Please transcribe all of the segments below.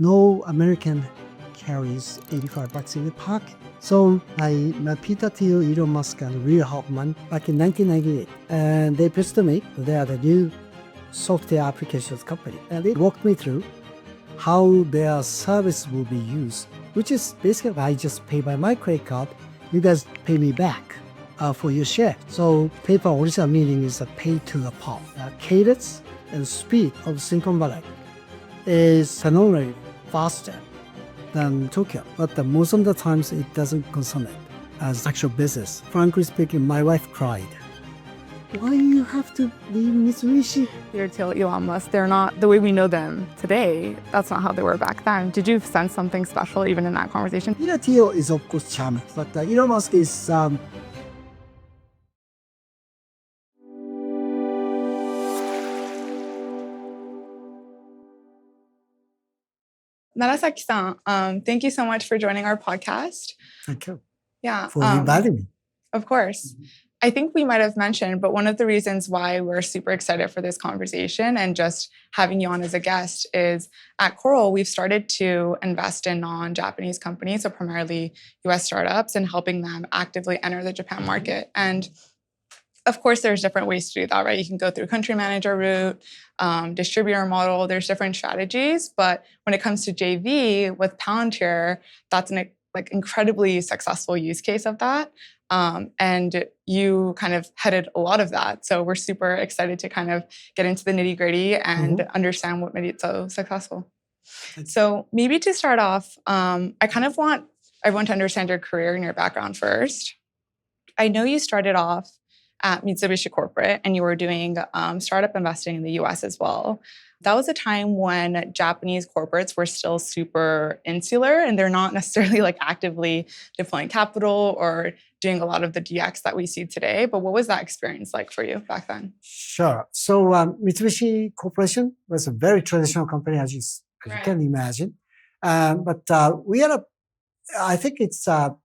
no American carries $85 in the pocket. So I met Peter Thiel, Elon Musk, and Reid Hoffman back in 1998. And they pitched to me they are the new software applications company. And they walked me through how their service will be used, which is basically I just pay by my credit card. You guys pay me back for your share. So PayPal original meaning is a pay to the pop. Cadence and speed of Silicon Valley is phenomenally faster than Tokyo, but most of the times it doesn't concern it as actual business. Frankly speaking, my wife cried. Why you have to leave Mitsubishi? Peter Thiel, Elon Musk, they're not the way we know them today. That's not how they were back then. Did you sense something special even in that conversation? Peter Thiel is of course charming, but Elon Musk is Narasaki-san, thank you so much for joining our podcast. Thank you Yeah, for inviting me. Of course. I think we might have mentioned, but one of the reasons why we're super excited for this conversation and just having you on as a guest is at Coral, we've started to invest in non-Japanese companies, so primarily US startups, and helping them actively enter the Japan market. And of course, there's different ways to do that, right? You can go through country manager route, distributor model, there's different strategies. But when it comes to JV with Palantir, that's an incredibly successful use case of that. And you kind of headed a lot of that. So we're super excited to kind of get into the nitty gritty and understand what made it so successful. So maybe to start off, I want everyone to understand your career and your background first. I know you started off at Mitsubishi Corporate and you were doing startup investing in the US as well. That was a time when Japanese corporates were still super insular and they're not necessarily actively deploying capital or doing a lot of the DX that we see today. But what was that experience like for you back then? Sure. So Mitsubishi Corporation was a very traditional company, as you can imagine. But we had I think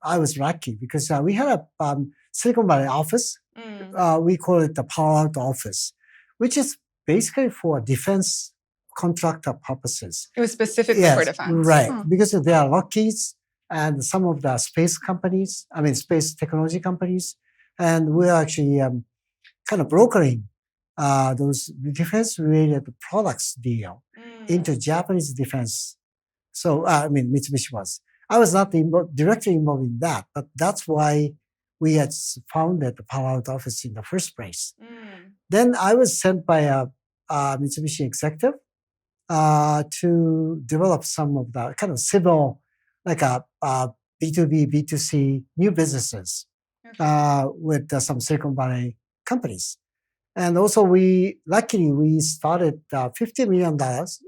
I was lucky because we had a Silicon Valley office. We call it the Palantir office, which is basically for defense contractor purposes. It was specifically for defense. Right. Because there are Lockeeds and some of the space companies, space technology companies. And we're actually kind of brokering those defense-related products deal into Japanese defense. So, Mitsubishi was. I was not directly involved in that, but that's why we had founded the Palantir office in the first place. Then I was sent by a Mitsubishi executive to develop some of the kind of civil, B2B, B2C new businesses with some Silicon Valley companies. And also luckily we started $50 million,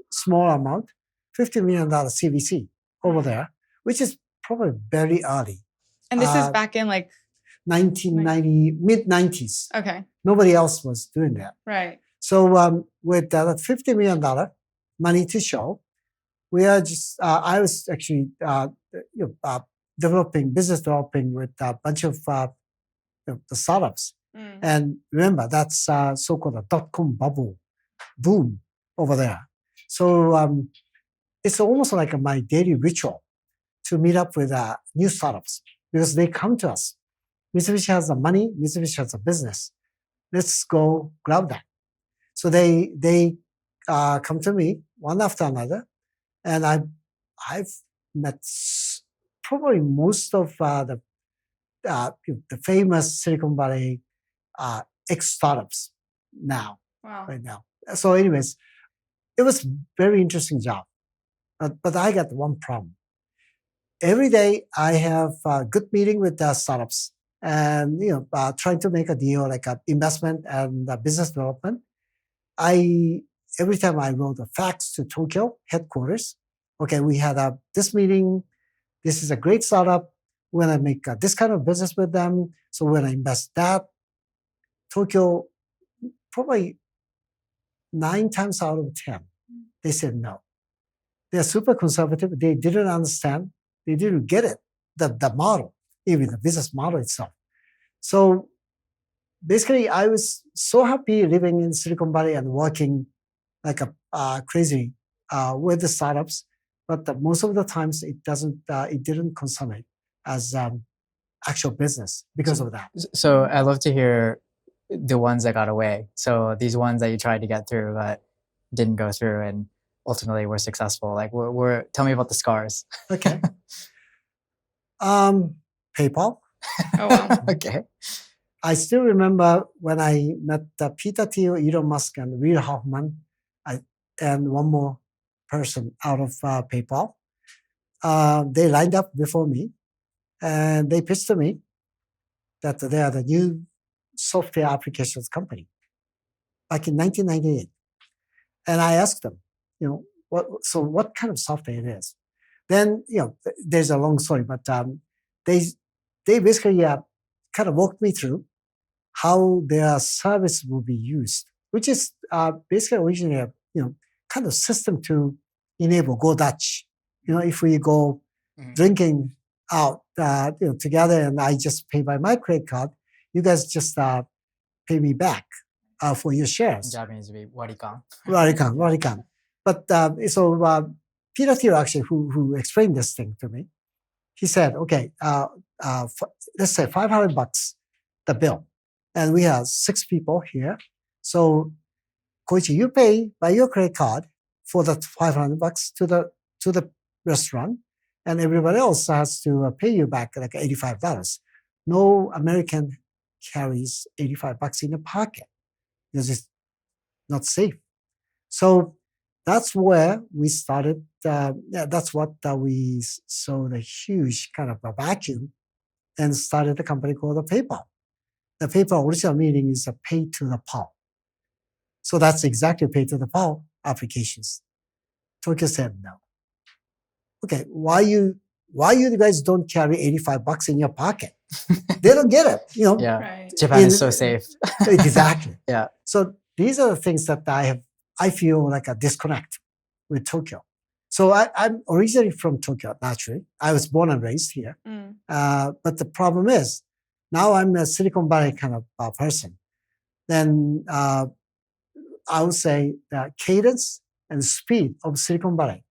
small amount, $50 million CVC over there, which is probably very early. And this is back in 1990, mid-90s. Okay. Nobody else was doing that. Right. So with that $50 million money to show, we are just, I was actually business developing with a bunch of the startups. And remember, that's so-called a dotcom bubble boom over there. So it's almost like my daily ritual to meet up with new startups because they come to us. Mitsubishi has the money, Mitsubishi has the business. Let's go grab that. So they come to me one after another, and I've met probably most of the famous Silicon Valley ex-startups now, right now. So anyways, it was very interesting job, but I got one problem. Every day I have a good meeting with the startups and trying to make a deal like an investment and business development. Every time I wrote a fax to Tokyo headquarters, okay, we had this meeting. This is a great startup. We're gonna make this kind of business with them. So we're gonna invest that. Tokyo, probably 9 times out of 10, they said no. They're super conservative. They didn't understand. They didn't get it, the model, even the business model itself. So basically, I was so happy living in Silicon Valley and working like a crazy with the startups. but most of the times it didn't consummate as actual business because of that. So I'd love to hear the ones that got away. So these ones that you tried to get through but didn't go through and ultimately were successful. Like, tell me about the scars. Okay. PayPal. Oh, wow. Okay. I still remember when I met Peter Thiel, Elon Musk, and Reid Hoffman, and one more person out of PayPal. They lined up before me, and they pitched to me that they are the new software applications company back in 1998. And I asked them, what kind of software it is? Then, there's a long story, but they basically kind of walked me through how their service will be used, which is basically originally a kind of system to enable Go Dutch. If we go drinking out together and I just pay by my credit card, you guys just pay me back for your shares. In Japanese would be warikan. Warikan. But so Peter Thiel actually, who explained this thing to me, he said, okay, let's say $500 the bill. And we have 6 people here. So Koichi, you pay by your credit card for the $500 to the restaurant, and everybody else has to pay you back like $85. No American carries $85 in the pocket because it's not safe. So that's where we started. That's what we saw the huge kind of a vacuum and started a company called the PayPal. The PayPal original meaning is a pay to the PAL. So that's exactly pay to the PAL applications. Tokyo said no. Okay, why you guys don't carry $85 in your pocket? They don't get it, Yeah, Right. Japan is so safe. Exactly. Yeah. So these are the things that I feel like a disconnect with Tokyo. So I'm originally from Tokyo, naturally. I was born and raised here. But the problem is, now I'm a Silicon Valley kind of person. Then I would say the cadence and speed of Silicon Valley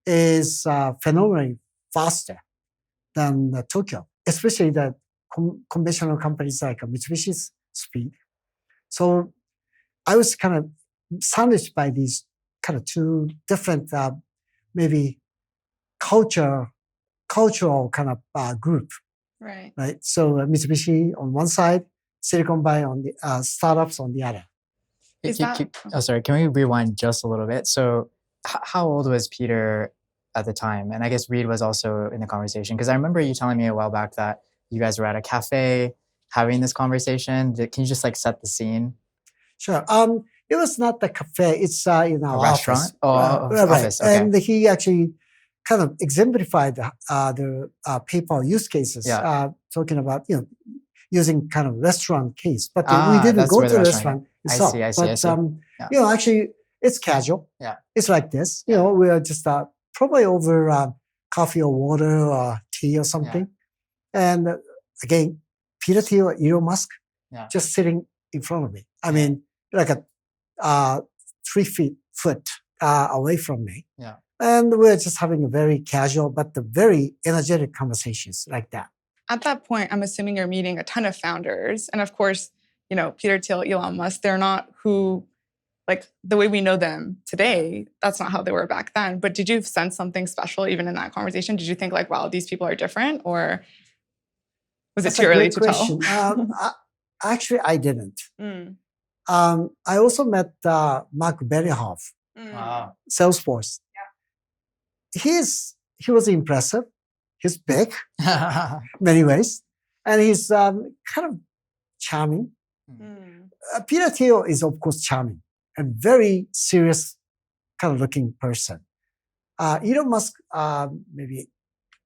is phenomenally faster than Tokyo, especially the conventional companies like Mitsubishi's speed. So I was kind of sandwiched by these kind of two different, maybe cultural kind of group. Right. So Mitsubishi on one side, Silicon Valley on the startups on the other. Sorry, can we rewind just a little bit? So how old was Peter at the time? And I guess Reid was also in the conversation, because I remember you telling me a while back that you guys were at a cafe having this conversation. Can you just like set the scene? Sure. It was not the cafe. It's in our restaurant. Office. Office. Okay. And he actually kind of exemplified the PayPal use cases, talking about using kind of restaurant case. But we didn't go to the restaurant itself. I see. But actually, it's casual. Yeah. It's like this. We are just probably over coffee or water or tea or something. Yeah. And again, Peter Thiel, Elon Musk, just sitting in front of me. I mean, like a 3 foot away from me. Yeah. And we're just having a very casual, but very energetic conversations like that. At that point, I'm assuming you're meeting a ton of founders. And of course, Peter Thiel, Elon Musk, they're not who, like the way we know them today, that's not how they were back then. But did you sense something special even in that conversation? Did you think like, wow, these people are different? Or was it too early to tell? Actually, I didn't. I also met Marc Benioff, Salesforce. Yeah. He was impressive. He's big, many ways, and he's kind of charming. Peter Thiel is of course charming and very serious, kind of looking person. Elon Musk, maybe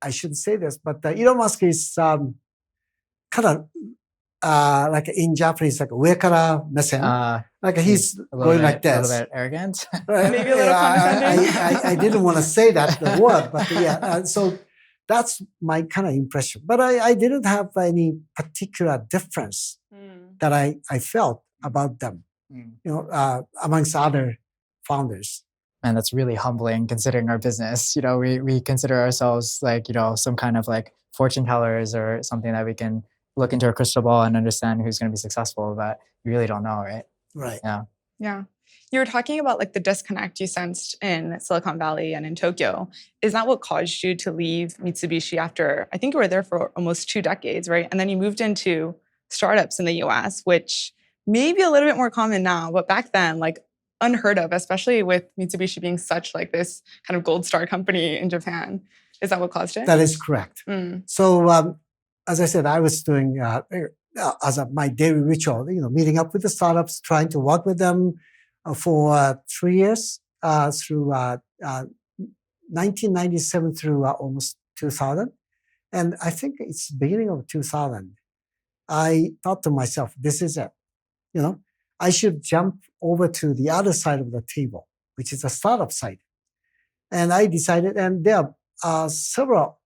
I shouldn't say this, but Elon Musk is kind of like in Japanese, like uekara mesen. Like he's going like this. A little bit arrogant. Maybe a little condescending. I didn't want to say that the word, but yeah. So that's my kind of impression. But I didn't have any particular difference that I felt about them, amongst other founders. Man, that's really humbling considering our business. We consider ourselves like, some kind of like fortune tellers or something that we can look into our crystal ball and understand who's going to be successful, but you really don't know, right? Right. Yeah. Yeah. You were talking about like the disconnect you sensed in Silicon Valley and in Tokyo. Is that what caused you to leave Mitsubishi after, I think you were there for almost 2 decades, right? And then you moved into startups in the US, which may be a little bit more common now, but back then, like unheard of, especially with Mitsubishi being such like this kind of gold star company in Japan. Is that what caused it? That is correct. So as I said, I was doing my daily ritual, meeting up with the startups, trying to work with them for 3 years through 1997 through almost 2000. And I think it's beginning of 2000. I thought to myself, this is it. I should jump over to the other side of the table, which is the startup side. And I decided, and there are several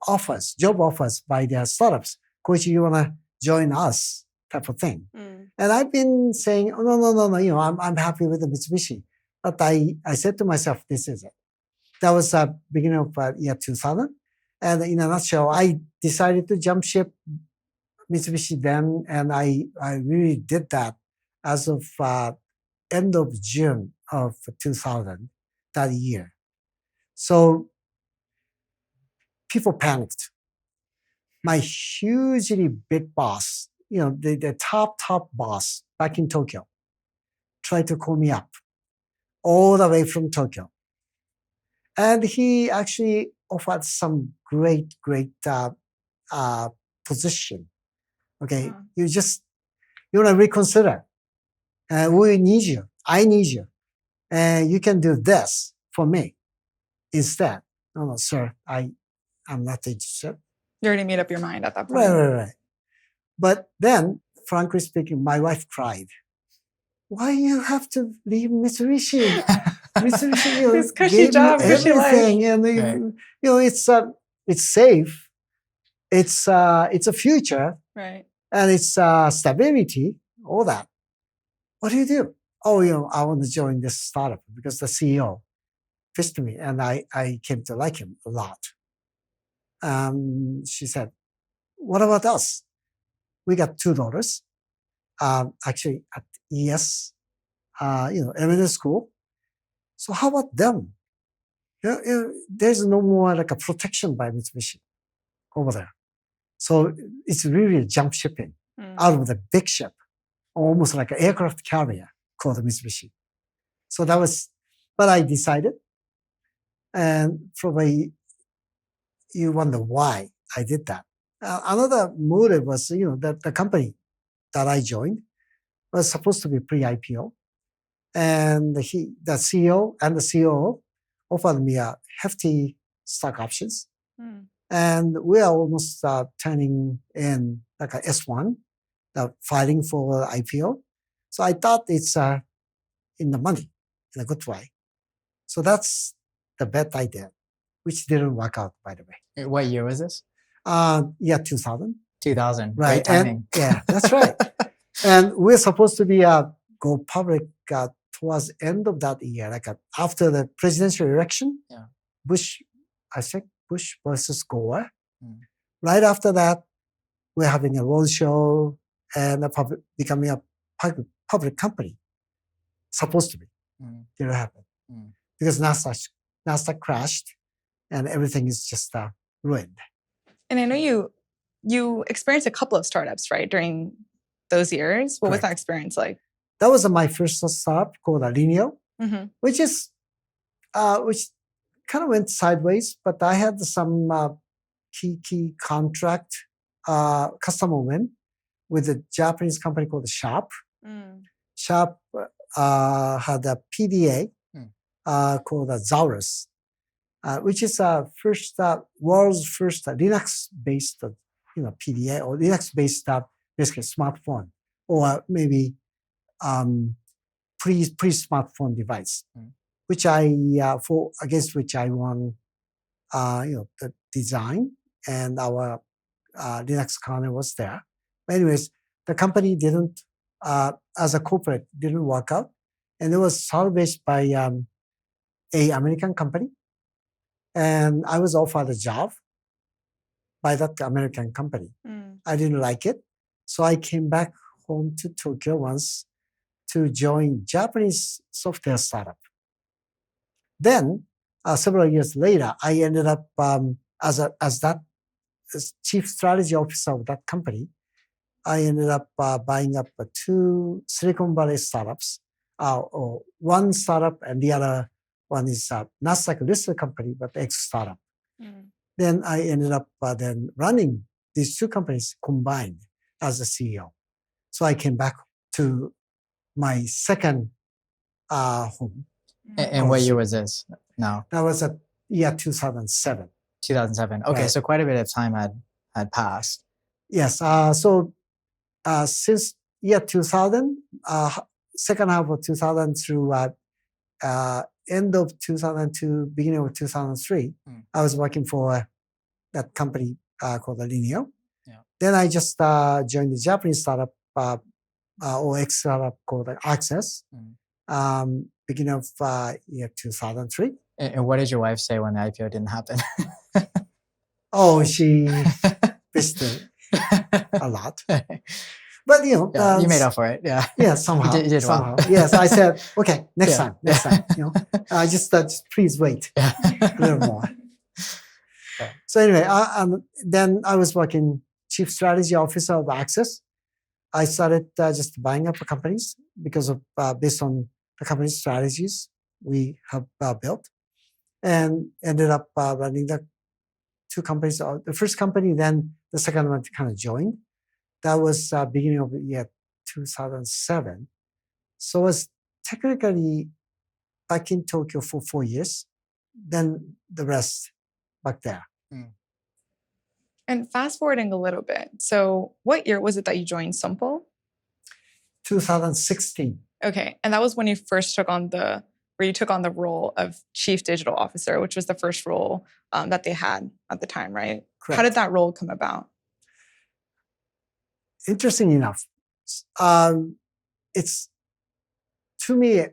offers, job offers by their startups. Koichi, you want to join us? Type of thing. And I've been saying, oh, no, I'm happy with the Mitsubishi. But I said to myself, this is it. That was beginning of year 2000. And in a nutshell, I decided to jump ship Mitsubishi then, and I really did that as of end of June of 2000, that year. So people panicked. My hugely big boss, the top boss back in Tokyo, tried to call me up all the way from Tokyo. And he actually offered some great position. Okay, you want to reconsider. We need you. I need you. And you can do this for me instead. No, sir, I'm not interested. You already made up your mind at that point. Right. But then, frankly speaking, my wife cried. Why you have to leave Mitsubishi? Mitsubishi, this cushy job, cushy everything, and it's safe. It's a future, right? And it's stability, all that. What do? Oh, I want to join this startup because the CEO pitched me, and I came to like him a lot. She said, "What about us? We got 2 daughters, actually at ES, elementary school. So how about them? There's no more like a protection by Mitsubishi over there. So it's really a jump shipping out of the big ship, almost like an aircraft carrier called Mitsubishi. So that was, but I decided, and probably you wonder why I did that. Another motive was, that the company that I joined was supposed to be pre-IPO, and the CEO and the COO offered me a hefty stock options. And we are almost turning in like a S1, filing for IPO. So I thought it's in the money, in a good way. So that's the bet I did, which didn't work out, by the way. What year was this? Yeah, 2000. 2000. Right. Great timing. Yeah, that's right. And we're supposed to be go public towards end of that year, like after the presidential election. Yeah. Bush versus Gore. Right after that, we're having a roadshow and becoming a public company. Supposed to be. Didn't happen. Because NASDAQ crashed and everything is just ruined. And I know you experienced a couple of startups, right, during those years. What was that experience like? That was my first startup called Allyno, which kind of went sideways, but I had some key contract customer win with a Japanese company called Sharp. Sharp had a PDA called Zaurus, which is world's first Linux-based PDA or Linux-based basically smartphone or maybe pre-smartphone device, which against which I won the design, and our Linux kernel was there. But anyways, the company didn't, as a corporate, didn't work out, and it was salvaged by a American company, and I was offered a job by that American company. I didn't like it, so I came back home to Tokyo once to join Japanese software startup. Then, several years later, I ended up as chief strategy officer of that company. I ended up buying up 2 Silicon Valley startups, or one startup and the other one is a Nasdaq listed company, but ex-startup. Then I ended up then running these 2 companies combined as a CEO. So I came back to my second home. And what year was this now? That was at year 2007. 2007. Okay, Right. so quite a bit of time had passed. Yes. So since year 2000, second half of 2000 through end of 2002, beginning of 2003, I was working for that company called Allyno. Yeah. Then I just joined the Japanese startup or ex-startup called Access, beginning of year 2003. And what did your wife say when the IPO didn't happen? Oh, she pissed a lot. But Yeah, you made up for it. Yeah. Yeah, somehow. You did somehow. well. Yes, I said, okay, next Yeah. time. Just please wait a little more. Yeah. So anyway, then I was working chief strategy officer of Access. I started just buying up companies because of based on the company's strategies we have built, and ended up running the 2 companies. The first company, then the second one kind of joined. That was beginning of the year 2007. So I was technically back in Tokyo for 4 years, then the rest back there. And fast forwarding a little bit. So what year was it that you joined SOMPO? 2016. Okay. And that was when you first took on the role of chief digital officer, which was the first role that they had at the time, right? Correct. How did that role come about? Interesting enough, it's, to me,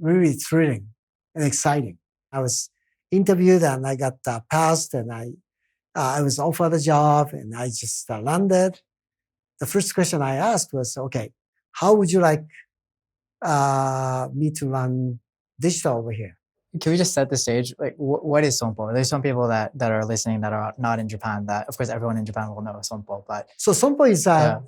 really thrilling and exciting. I was interviewed and I got passed, and I was offered a job, and I just landed. The first question I asked was, okay, how would you like me to run digital over here? Can we just set the stage? Like, what is SOMPO? There's some people that are listening that are not in Japan. That, of course, everyone in Japan will know SOMPO. But so SOMPO is a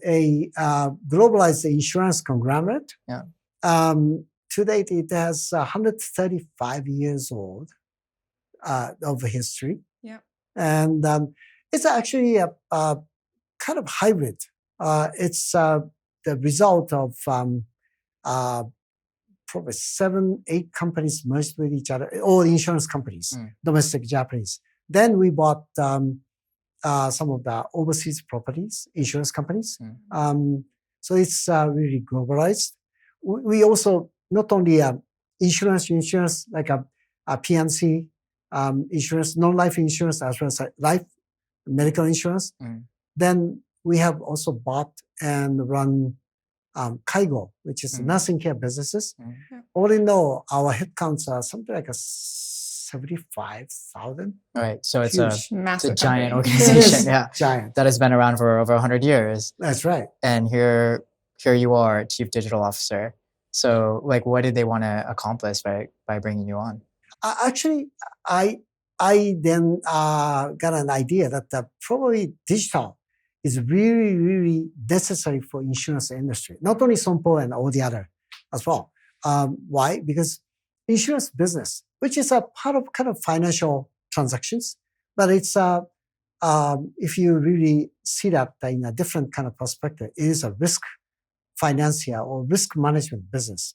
globalized insurance conglomerate. Yeah. To date, it has 135 years old of history. Yeah. And it's actually a kind of hybrid. It's the result of probably 7, 8 companies merged with each other, all insurance companies, domestic Japanese. Then we bought some of the overseas properties, insurance companies. So it's really globalized. We also, not only insurance like a PNC insurance, non-life insurance, as well as life, medical insurance. Then we have also bought and run Kaigo, which is nursing care businesses. All in all, our headcounts are something like 75,000. Right, so it's Massive a giant company. organization, yeah, giant. that has been around for over 100 years. That's right. And here you are, chief digital officer. So, like, what did they want to accomplish by bringing you on? Actually, I then got an idea that probably digital is really, really necessary for insurance industry. Not only SOMPO and all the other as well. Why? Because insurance business, which is a part of kind of financial transactions, but it's if you really see that in a different kind of perspective, it is a risk financier or risk management business.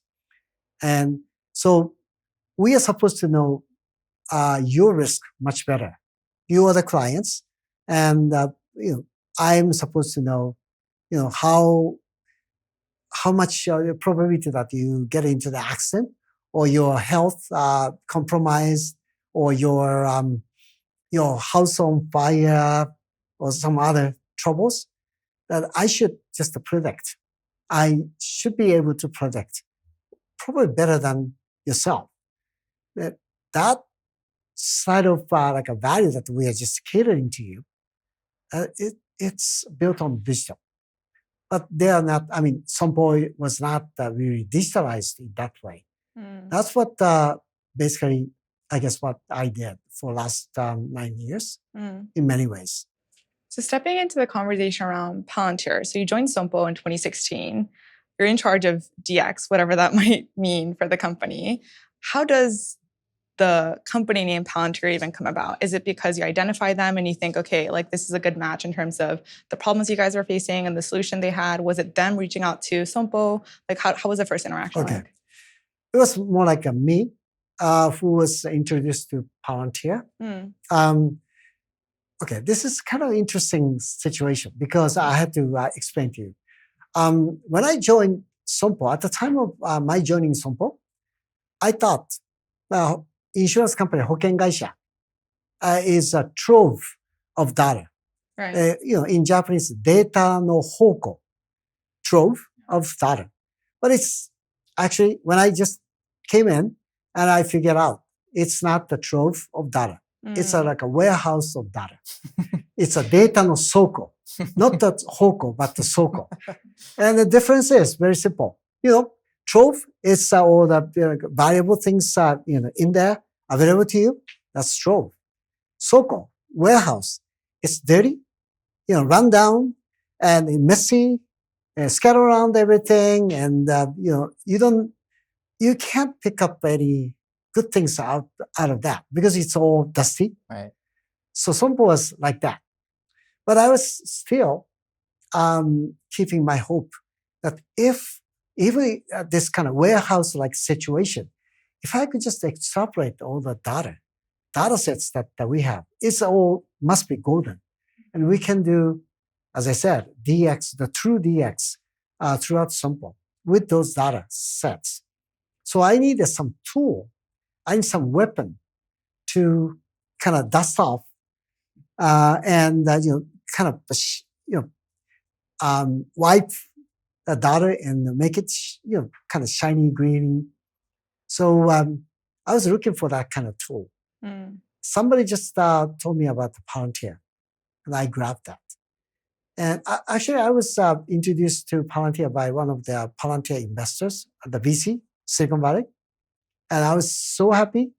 And so we are supposed to know your risk much better. You are the clients, and I'm supposed to know, how much probability that you get into the accident, or your health compromised, or your house on fire, or some other troubles that I should just predict. I should be able to predict probably better than yourself. that side of like a value that we are just catering to you, it's built on digital. But they are not, I mean, SOMPO was not really digitalized in that way. That's what basically, I guess, what I did for last 9 years in many ways. So stepping into the conversation around Palantir, so you joined SOMPO in 2016. You're in charge of DX, whatever that might mean for the company. How does the company name Palantir even come about? Is it because you identify them and you think, okay, like this is a good match in terms of the problems you guys were facing and the solution they had? Was it them reaching out to SOMPO? Like how was the first interaction like? It was more like me who was introduced to Palantir. Okay, this is kind of an interesting situation because I had to explain to you. When I joined SOMPO, at the time of my joining SOMPO, I thought, well, insurance company, 保険会社, is a trove of data. Right. In Japanese, data no hoko, trove of data. But it's actually, when I just came in and I figured out, it's not the trove of data. It's like a warehouse of data. It's a data no soko, not the hoko, but the soko. And the difference is very simple. Trove is all the valuable things in there available to you. That's trove. Soko, warehouse, it's dirty, run down and messy, scatter around everything, and you can't pick up any good things out of that because it's all dusty. Right. So SOMPO was like that. But I was still keeping my hope that if even this kind of warehouse-like situation, if I could just extrapolate all the data sets that we have, it's all must be golden. And we can do, as I said, DX, the true DX throughout SOMPO with those data sets. So I needed some tool, I need some weapon to kind of dust off and kind of wipe the data and make it kind of shiny green. So I was looking for that kind of tool. Somebody just told me about the Palantir, and I grabbed that. And actually, I was introduced to Palantir by one of the Palantir investors at the VC, Silicon Valley. And I was so happy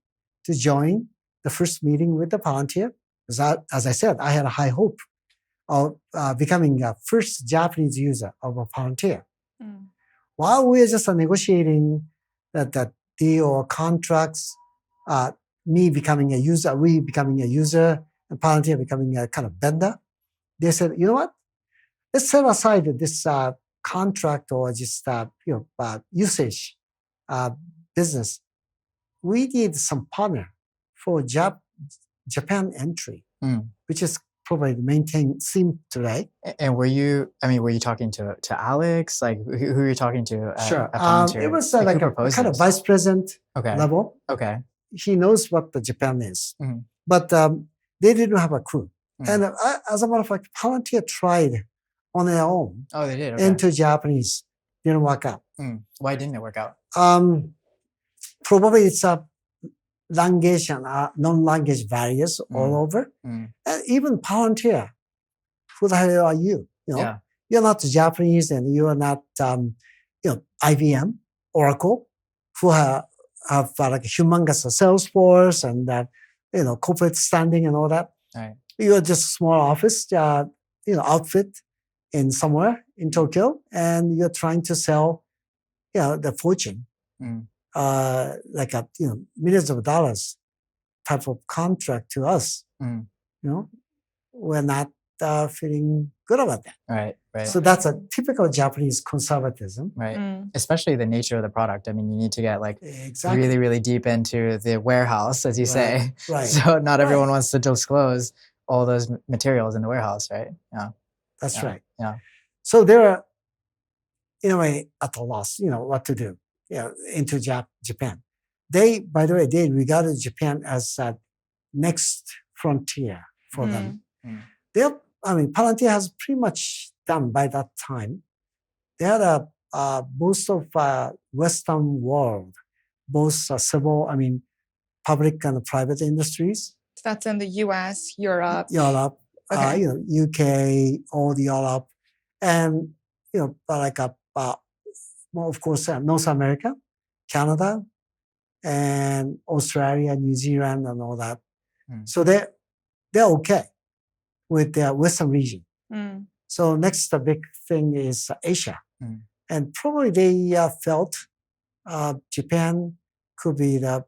to join the first meeting with the Palantir. Because as I said, I had a high hope of becoming a first Japanese user of a Palantir. While we were just negotiating that deal or contracts, me becoming a user, we becoming a user, and Palantir becoming a kind of vendor, they said, you know what? Let's set aside this contract or just usage business. We need some partner for Japan entry, which is probably the main theme today. And were you talking to Alex? Like who were you talking to Sure. at Palantir? It was like a kind of vice president level. Okay. He knows what the Japan is, but they didn't have a clue. And as a matter of fact, Palantir tried on their own. Oh, they did? Okay. Into Japanese. Didn't work out. Why didn't it work out? Probably it's a language and non-language barriers all over. And even Palantir, who the hell are you? You're not Japanese and you are not, IBM, Oracle, who have like a humongous sales force and corporate standing and all that. Right. You're just a small office, outfit in somewhere in Tokyo, and you're trying to sell, the fortune, like a millions of dollars type of contract to us. We're not feeling good about that. Right. So that's a typical Japanese conservatism. Right. Especially the nature of the product. I mean, you need to get really, really deep into the warehouse, as you say. Right. So not everyone wants to disclose all those materials in the warehouse, right? Yeah. That's right. Yeah. So they're, in a way, at a loss, what to do, into Japan. By the way, they regarded Japan as a next frontier for them. Palantir has pretty much done by that time. They had most of Western world, both civil, public and private industries. So that's in the US, Europe. Europe, Okay. UK, all the Europe, and well, of course, North America, Canada, and Australia, New Zealand, and all that. So they're okay with the Western region. So next, the big thing is Asia, and probably they felt Japan could be the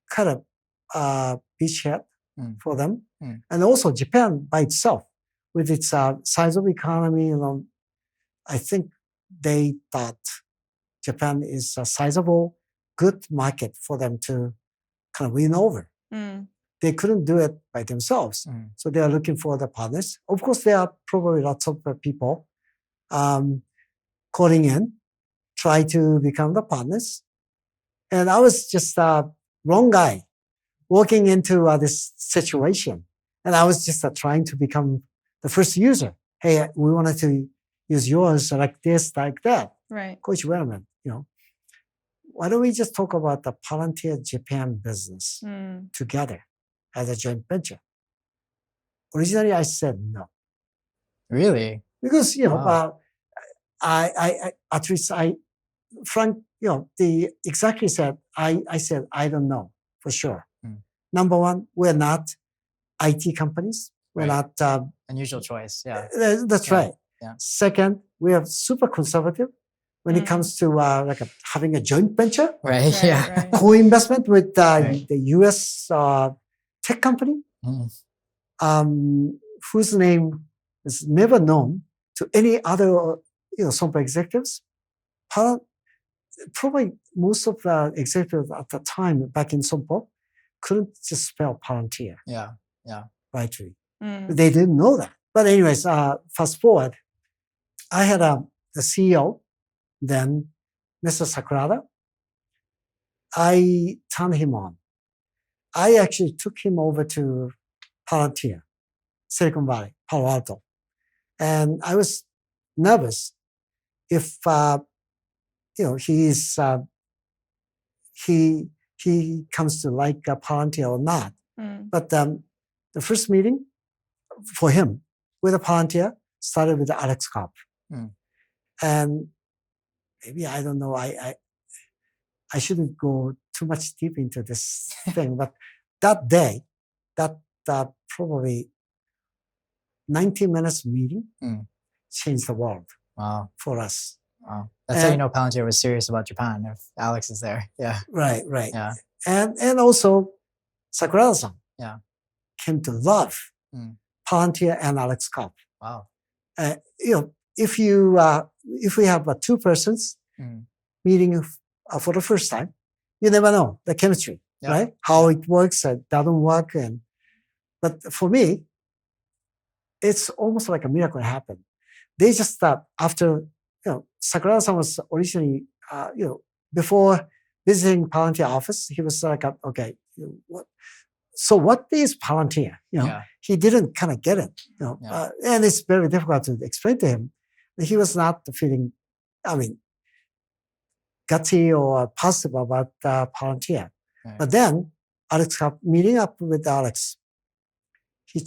kind of beachhead for them, and also Japan by itself with its size of economy. I think they thought Japan is a sizable, good market for them to kind of win over. They couldn't do it by themselves, so they are looking for the partners. Of course, there are probably lots of people calling in, try to become the partners. And I was just a wrong guy walking into this situation. And I was just trying to become the first user. Hey, we wanted to use yours like this, like that. Right. Koichi, wait a minute, why don't we just talk about the Palantir Japan business together as a joint venture? Originally, I said no. Really? Because, Frank, they exactly said, I said, I don't know for sure. Number one, we're not IT companies. We're not. Unusual choice, yeah. That's right. Yeah. Second, we are super conservative when it comes to having a joint venture. Right, yeah. Right. Co-investment with the US tech company, whose name is never known to any other SOMPO executives. Probably most of the executives at the time back in SOMPO couldn't just spell Palantir. Yeah. Rightly. They didn't know that. But anyways, fast forward, I had the CEO, then Mr. Sakurada. I turned him on. I actually took him over to Palantir, Silicon Valley, Palo Alto. And I was nervous if he comes to like Palantir or not. But the first meeting for him with Palantir started with Alex Karp. And maybe, I don't know, I shouldn't go too much deep into this thing, but that day, that probably 90 minutes meeting changed the world for us. Wow. That's how you know Palantir was serious about Japan, if Alex is there. Yeah. Right. Yeah. And also Sakurada-san came to love Palantir and Alex Karp. Wow. If we have two persons meeting for the first time, you never know the chemistry, right? How it works, it doesn't work. But for me, it's almost like a miracle happened. They just after, Sakurada-san was originally, before visiting Palantir office, he was like, okay, what is Palantir? He didn't kind of get it, and it's very difficult to explain to him. He was not feeling, gutsy or positive about Palantir. Right. But then Alex Karp, meeting up with Alex, he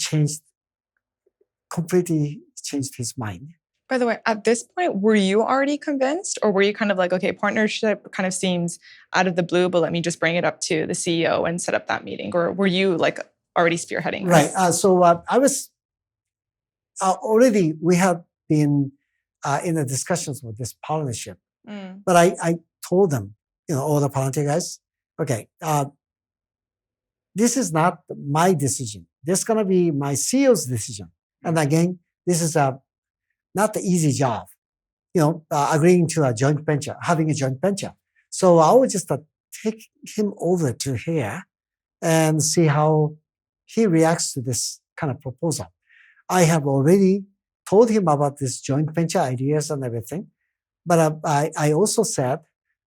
completely changed his mind. By the way, at this point, were you already convinced, or were you kind of like, okay, partnership kind of seems out of the blue, but let me just bring it up to the CEO and set up that meeting? Or were you like already spearheading this? Right. So I was already, we had been in the discussions with this partnership, but I told them, all the Palantir guys, okay, this is not my decision. This is going to be my CEO's decision. And again, this is not the easy job, agreeing to a joint venture, having a joint venture. So I would just take him over to here and see how he reacts to this kind of proposal. I have already told him about this joint venture ideas and everything, but I also said,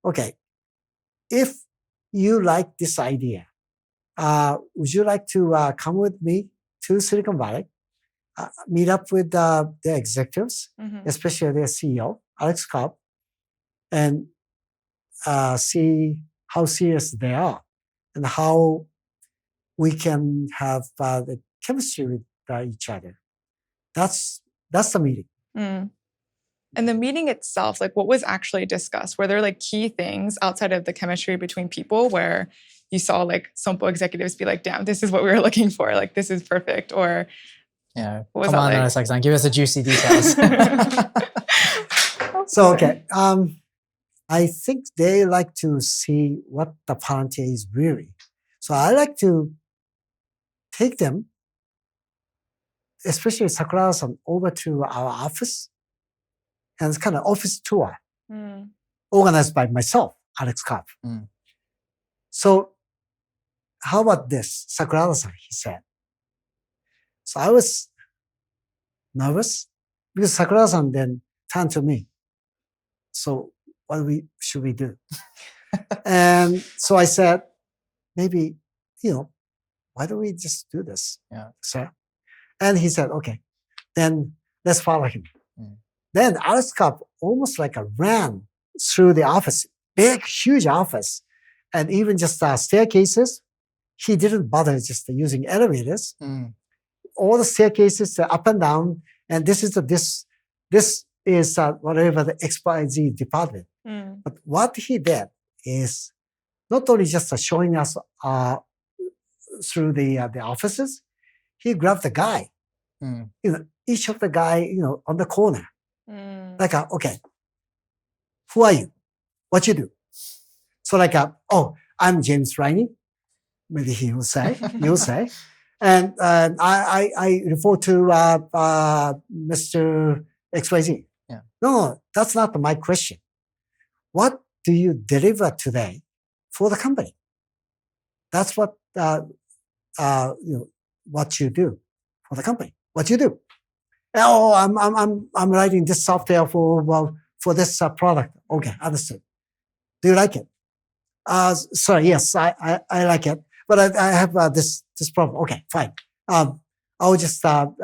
okay, if you like this idea, would you like to come with me to Silicon Valley? Meet up with the executives, especially their CEO, Alex Karp, and see how serious they are. and how we can have the chemistry with each other. That's the meeting. Mm. And the meeting itself, like what was actually discussed? Were there like key things outside of the chemistry between people where you saw like SOMPO executives be like, damn, this is what we were looking for. Like, this is perfect. Or yeah, what was come that on, like? Narasaki-san, give us the juicy details. So, okay. I think they like to see what the Palantir is really. So I like to take them, especially Sakura-san, over to our office. And it's kind of office tour organized by myself, Alex Karp. So how about this, Sakura-san, he said. So I was nervous because Sakura-san then turned to me. So what should we do? And so I said, maybe, why don't we just do this, sir? And he said, okay, then let's follow him. Then Alex Karp almost like ran through the office, big, huge office, and even just staircases. He didn't bother just using elevators. All the staircases up and down, and this is whatever the XYZ department. But what he did is not only just showing us through the offices, he grabbed the guy, each of the guy, on the corner. Like, okay, who are you? What you do? So like, oh, I'm James Riney. Maybe he will say, you'll say. And I report to Mr. XYZ. Yeah. No, that's not my question. What do you deliver today for the company? That's what what you do for the company. What you do? Oh, I'm writing this software for this product. Okay, understood. Do you like it? Sorry, yes, I like it, but I have this problem. Okay, fine. I'll just have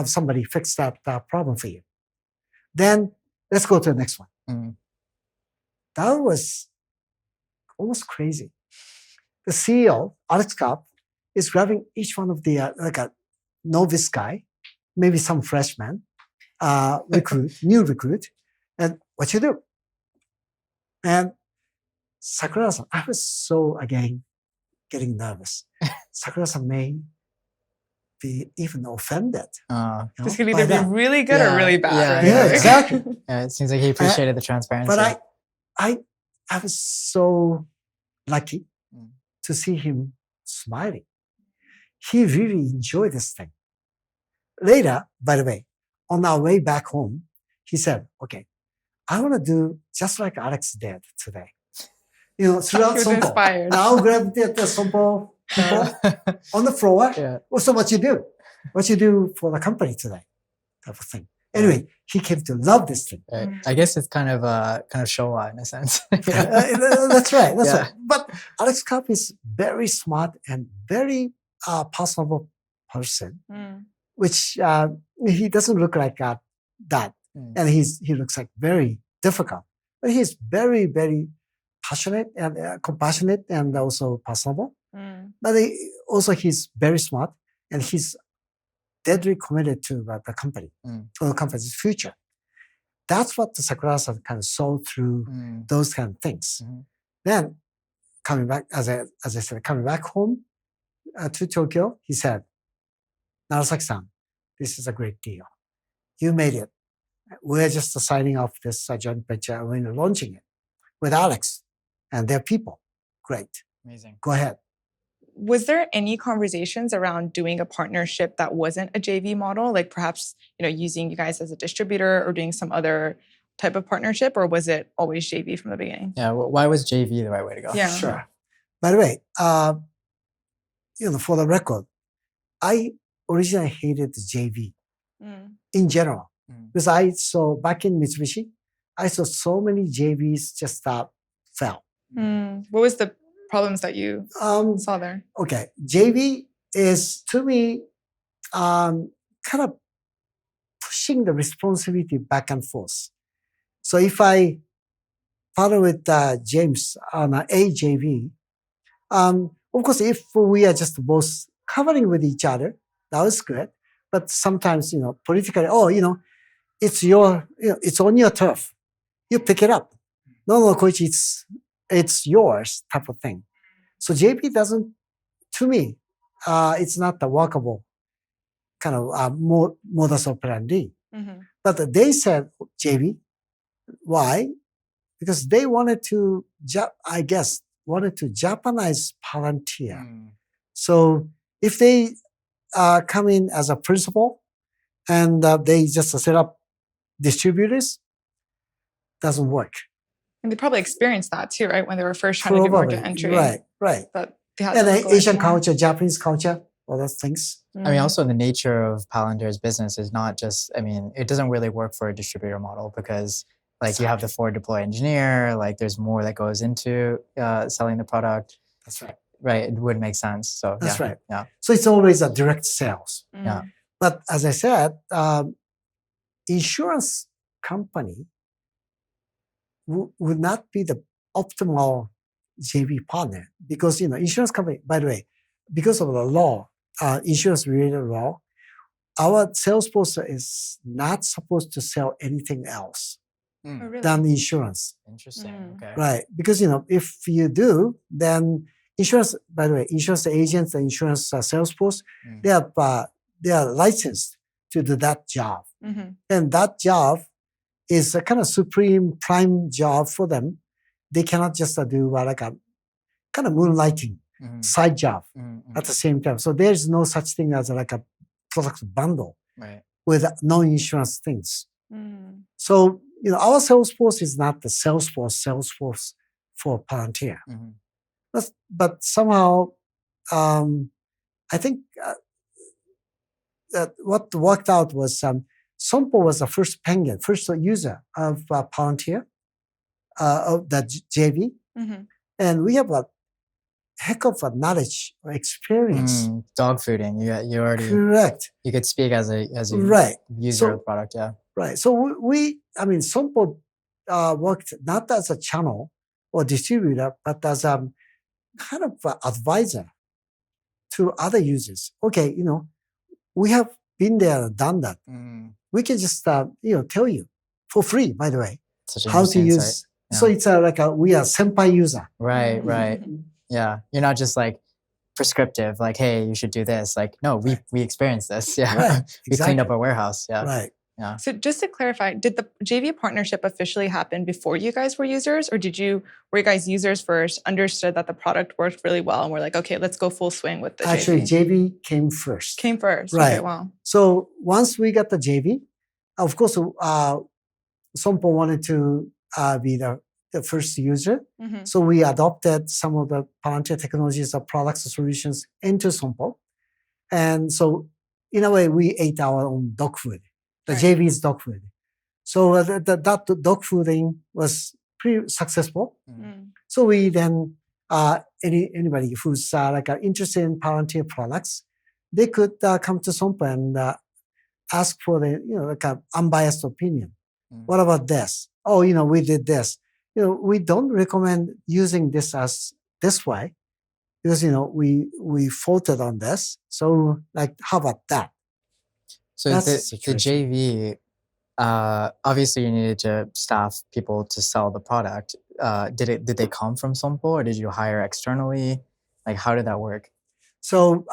somebody fix that problem for you. Then let's go to the next one. That was almost crazy. The CEO, Alex Karp, is grabbing each one of the like a novice guy, maybe some freshman, new recruit, and what you do? And Sakura-san, I was so, again, getting nervous. Sakura-san may be even offended. This could either be really good or really bad. Yeah, exactly. Yeah, it seems like he appreciated the transparency. But I was so lucky to see him smiling. He really enjoyed this thing. Later, by the way, on our way back home, he said, okay, I want to do just like Alex did today. Throughout SOMPO. Inspired. I'll grab the SOMPO people on the floor. Yeah. Well, so what you do? What you do for the company today? Type of thing. Anyway, he came to love this thing. I guess it's kind of Showa in a sense. That's right. That's right. But Alex Karp is very smart and very personable person, which he doesn't look like that. And he looks like very difficult. But he's very, very passionate and compassionate and also personable. But he's very smart and he's deadly committed to the company, to the company's future. That's what the Sakura-san kind of saw through those kind of things. Then coming back, as I said, coming back home to Tokyo, he said, Narasaki-san, this is a great deal. You made it. We're just signing off this joint venture. We're launching it with Alex and their people. Great. Amazing. Go ahead. Was there any conversations around doing a partnership that wasn't a JV model, like perhaps using you guys as a distributor or doing some other type of partnership, or was it always JV from the beginning? Yeah. Why was JV the right way to go? Yeah. Sure. By the way, for the record, I originally hated the JV in general because I saw back in Mitsubishi, I saw so many JVs just fell. What was the problems that you saw there? Okay, JV is to me kind of pushing the responsibility back and forth. So if I partner with James on a JV, Of course, if we are just both covering with each other, that was good. But sometimes, politically, it's it's on your turf. You pick it up. No, Koichi, it's yours type of thing. So JV doesn't, to me, it's not the workable kind of modus operandi. Mm-hmm. But they said JV. Why? Because they wanted to, Japanize Palantir. So if they come in as a principal and they just set up distributors, doesn't work. And they probably experienced that too, right? When they were first trying to get market entry. Right. But they had and Asian culture, Japanese culture, all those things. I mean, also the nature of Palantir's business is not just, it doesn't really work for a distributor model because you have the forward deploy engineer, there's more that goes into selling the product. That's right. Right. It would make sense. So that's right. Yeah. So it's always a direct sales. Yeah. But as I said, insurance company would not be the optimal JV partner because, insurance company, by the way, because of the law, insurance related law, our salesperson is not supposed to sell anything else than insurance. Interesting. Okay. Right. Because, if you do, then insurance, by the way, insurance agents and insurance salesforce, they are licensed to do that job. And that job is a kind of supreme prime job for them. They cannot just do like a kind of moonlighting side job at the same time. So there's no such thing as like a product bundle with non-insurance things. So, our sales force is not the sales force for Palantir. But somehow, I think that what worked out was SOMPO was the first user of Palantir, of the JV. And we have a heck of a knowledge or experience. Dog fooding. You already correct. You could speak as a user of the product, yeah. Right. So SOMPO worked not as a channel or distributor, but as a kind of advisor to other users. Okay, we have been there and done that. We can just tell you for free, by the way, how to use. Yeah. So it's we are senpai user. Right. Yeah, you're not just prescriptive, hey, you should do this. No, we experienced this. Yeah, right. We cleaned up our warehouse. Yeah, right. Yeah. So just to clarify, did the JV partnership officially happen before you guys were users, or were you guys users first, understood that the product worked really well, and were like, okay, let's go full swing with the JV? Actually, JV came first. Right. Okay, wow. So once we got the JV, of course, SOMPO wanted to be the first user. So we adopted some of the Palantir technologies or products or solutions into SOMPO. And so in a way, we ate our own dog food. The JV's dog food. So that dog fooding was pretty successful. So we then, anybody who's interested in Palantir products, they could come to SOMPO and ask for the unbiased opinion. What about this? Oh, we did this. We don't recommend using this as this way because we faulted on this. So how about that? So the JV, obviously you needed to staff people to sell the product. Did they come from SOMPO or did you hire externally? How did that work? So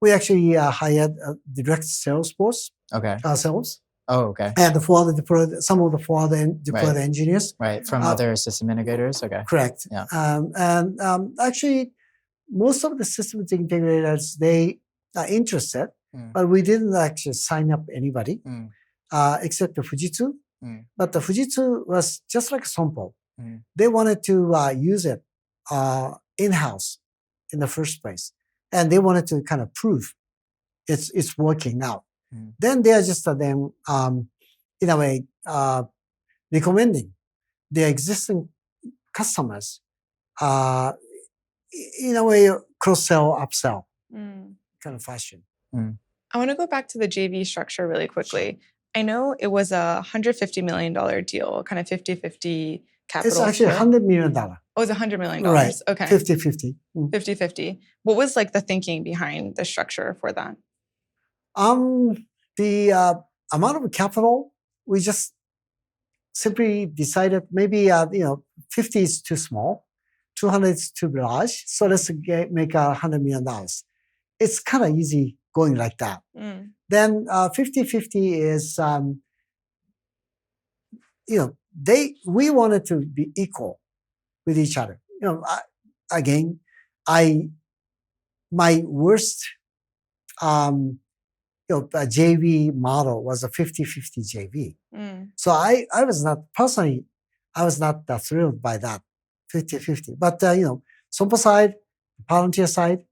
we actually hired a direct sales force ourselves. Oh, okay. And some of the forward deployed engineers. Right, from other system integrators. Okay. Correct. Yeah. And actually, most of the systems integrators, they are interested. But we didn't actually sign up anybody except the Fujitsu. But the Fujitsu was just like SOMPO. They wanted to use it in-house in the first place. And they wanted to kind of prove it's working out. Then they are just in a way, recommending their existing customers, in a way, cross-sell, upsell kind of fashion. I want to go back to the JV structure really quickly. I know it was a $150 million deal, kind of 50-50 capital. It's actually $100 million. Oh, it was $100 million. Right. Okay. 50-50. 50-50. What was like the thinking behind the structure for that? The amount of capital, we just simply decided maybe 50 is too small, 200 is too large, so let's make $100 million. It's kind of easy going like that. Then 50-50 is we wanted to be equal with each other. My worst JV model was a 50-50 JV. So I was not personally, I was not thrilled by that 50-50. But SOMPO side, Palantir side,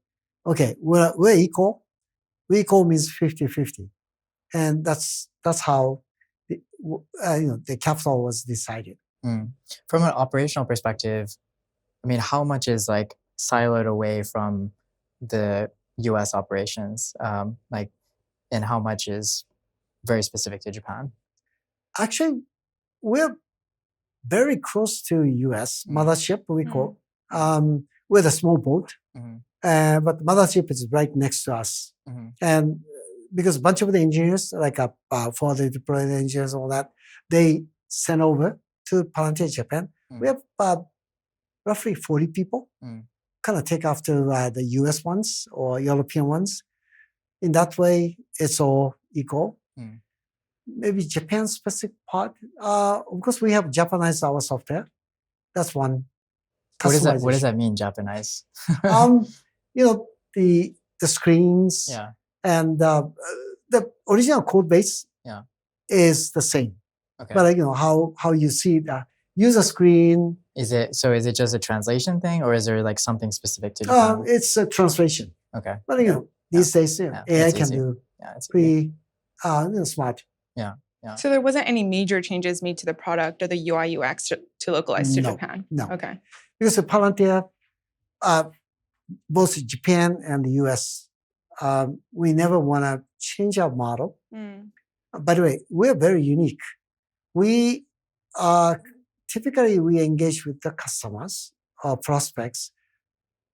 okay, we're equal. We equal means 50-50, and that's how the capital was decided. From an operational perspective, I mean, how much is like siloed away from the U.S. operations, and how much is very specific to Japan? Actually, we're very close to U.S. mothership. We call with a small boat, but mothership is right next to us, and because a bunch of the engineers, like for the deployed engineers, all that, they sent over to Palantir Japan. We have roughly 40 people, kind of take after the US ones or European ones. In that way, it's all equal. Maybe Japan specific part, of course, we have Japanized our software. That's one. What does that mean, Japanize? The screens and the original code base is the same. Okay. But how you see the user screen. Is it just a translation thing, or is there like something specific to Japan? It's a translation. Okay. But these days AI can do pretty smart. Yeah. So there wasn't any major changes made to the product or the UI UX to localize to Japan? No. Okay. Because of Palantir, both Japan and the US, we never want to change our model. By the way, we're very unique. We typically we engage with the customers or prospects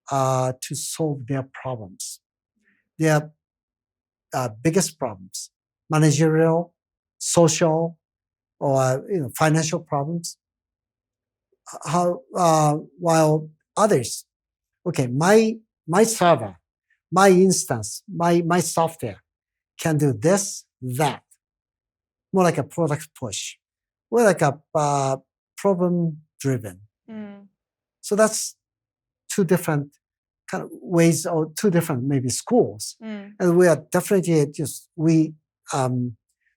to solve their problems, their biggest problems, managerial, social, or financial problems. While others, okay, my server, my instance, my software can do this, that, more like a product push. We're like a problem driven. So that's two different kind of ways, or two different maybe schools. And we are definitely we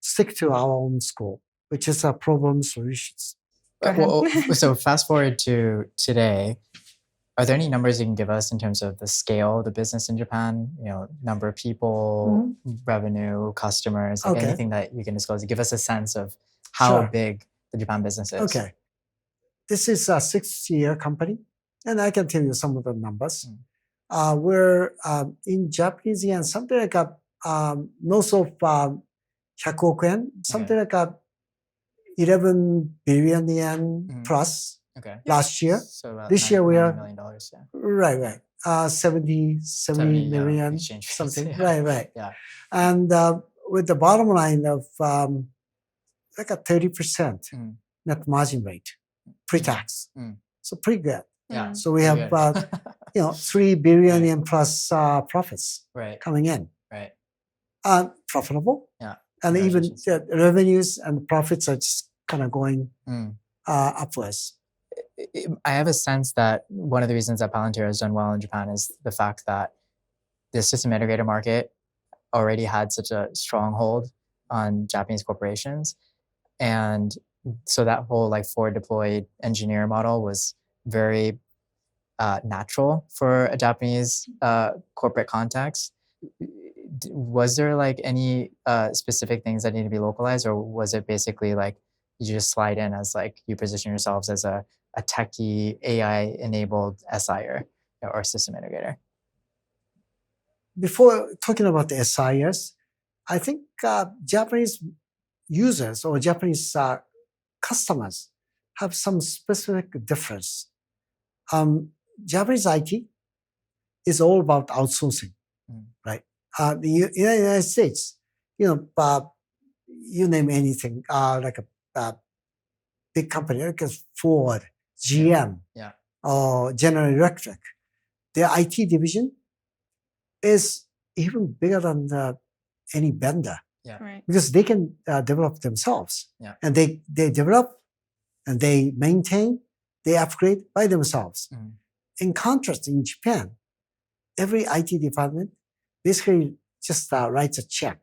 stick to our own school, which is problem solutions. So fast forward to today, are there any numbers you can give us in terms of the scale of the business in Japan? Number of people, revenue, customers, anything that you can disclose. Give us a sense of how big the Japan business is. Okay. This is a 6-year company, and I can tell you some of the numbers. We're in Japanese yen, something like north of 100 oku, something like 11 billion yen plus last year. So this year we are $90 million, right. 70 million, something. Right. Yeah. And with the bottom line of like a 30% net margin rate, pre-tax. So pretty good. Yeah. So we have 3 billion yen plus profits coming in. Right. Profitable. Yeah. And even the revenues and profits are just kind of going upwards. I have a sense that one of the reasons that Palantir has done well in Japan is the fact that the system integrator market already had such a stronghold on Japanese corporations. And so that whole forward deployed engineer model was very natural for a Japanese corporate context. Was there any specific things that need to be localized, or was it basically you just slide in as you position yourselves as a techie AI-enabled SIer or system integrator? Before talking about the SIers, I think Japanese users or Japanese customers have some specific difference. Japanese IT is all about outsourcing, right? The United States, you name anything, like a big company like Ford, GM, or General Electric, their IT division is even bigger than any vendor. Right. Because they can develop themselves. And they develop and they maintain, they upgrade by themselves. In contrast, in Japan, every IT department basically just writes a check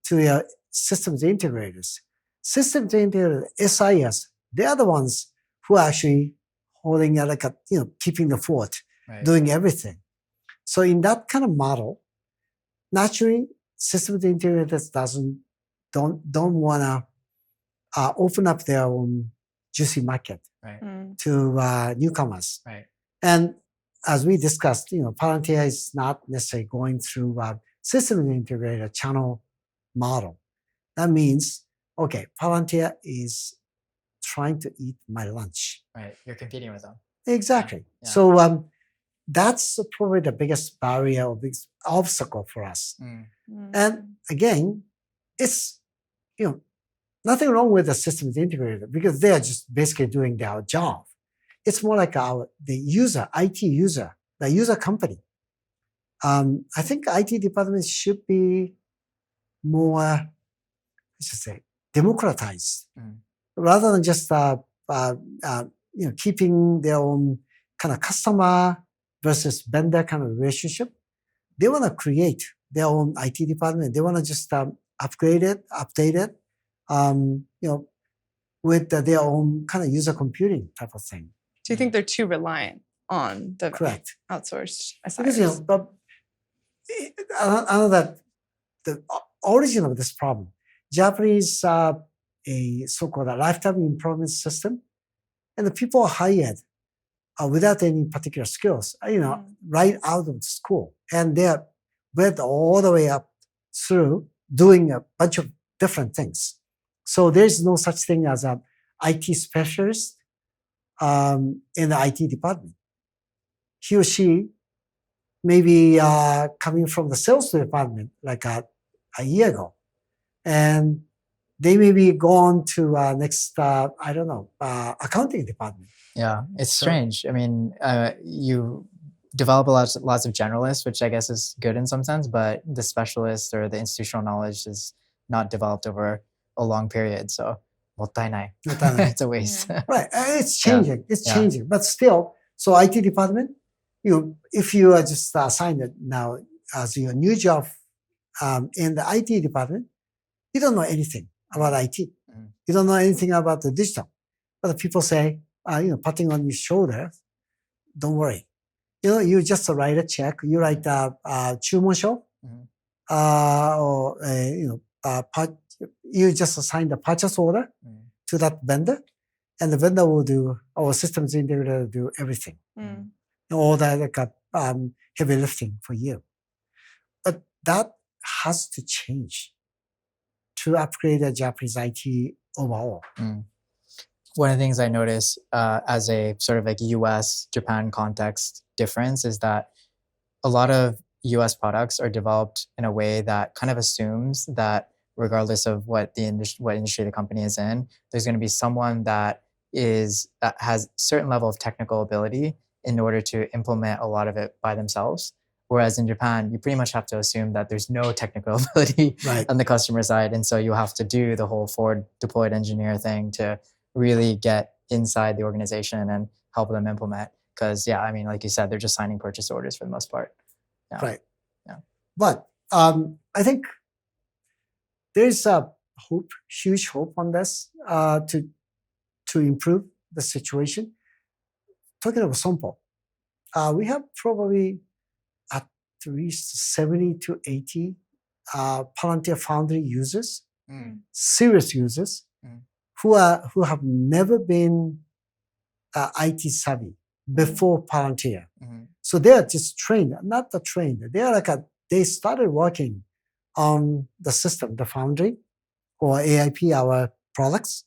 to systems integrators. Systems integrators, SIS, they are the ones who are actually holding keeping the fort, doing everything. So in that kind of model, naturally, systems integrators don't want to open up their own juicy market to newcomers. And as we discussed, Palantir is not necessarily going through a systems integrator channel model. That means, okay, Palantir is trying to eat my lunch. Right, you're competing with them. Exactly. So that's probably the biggest barrier or biggest obstacle for us. And again, it's nothing wrong with the systems integrator because they are just basically doing their job. It's more like the user, IT user, the user company. I think IT departments should be more, democratized rather than just keeping their own kind of customer versus vendor kind of relationship. They want to create their own IT department. They want to just upgrade it, update it, with their own kind of user computing type of thing. Do you think they're too reliant on the outsourced SIs? Because I know that the origin of this problem, Japanese a so-called lifetime improvement system, and the people are hired without any particular skills, right out of school, and they're bred all the way up through doing a bunch of different things. So there's no such thing as an IT specialist in the IT department. He or she may be coming from the sales department like a year ago, and they may be gone to next, accounting department. Yeah, it's strange. I mean, you develop lots of generalists, which I guess is good in some sense, but the specialist or the institutional knowledge is not developed over a long period. So, もったいない. It's a waste. Right, it's changing. It's changing, but still. So, IT department, if you are just assigned now as your new job in the IT department, you don't know anything about IT. You don't know anything about the digital. But people say, patting on your shoulder, don't worry. You just write a check. You write a 주문서, or you just assign the purchase order to that vendor, and the vendor will do, our systems integrator will do everything. All that heavy lifting for you. But that has to change to upgrade the Japanese IT overall. One of the things I notice as a sort of like US, Japan context difference is that a lot of US products are developed in a way that kind of assumes that regardless of what industry the company is in, there's going to be someone that has certain level of technical ability in order to implement a lot of it by themselves. Whereas in Japan, you pretty much have to assume that there's no technical ability on the customer side. And so you have to do the whole forward deployed engineer thing to really get inside the organization and help them implement. Because, like you said, they're just signing purchase orders for the most part. Yeah. Right. Yeah. But I think there's a huge hope on this to improve the situation. Talking about SOMPO, we have probably at least 70 to 80 Palantir Foundry users, serious users, who have never been IT savvy before Palantir. So they are just trained, not the trained. They are they started working on the system, the Foundry or AIP, our products,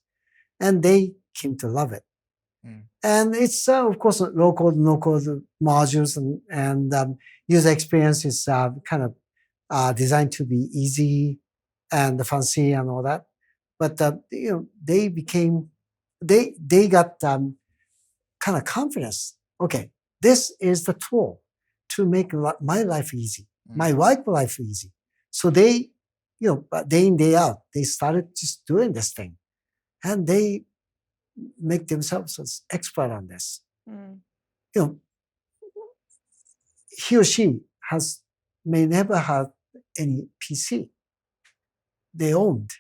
and they came to love it. And it's, of course, low-code, no-code modules and user experience is kind of designed to be easy and fancy and all that. But, they got kind of confidence. Okay, this is the tool to make my life easy, my wife's life easy. So they, day in, day out, they started just doing this thing. And they make themselves as expert on this. He or she may never have any PC they owned,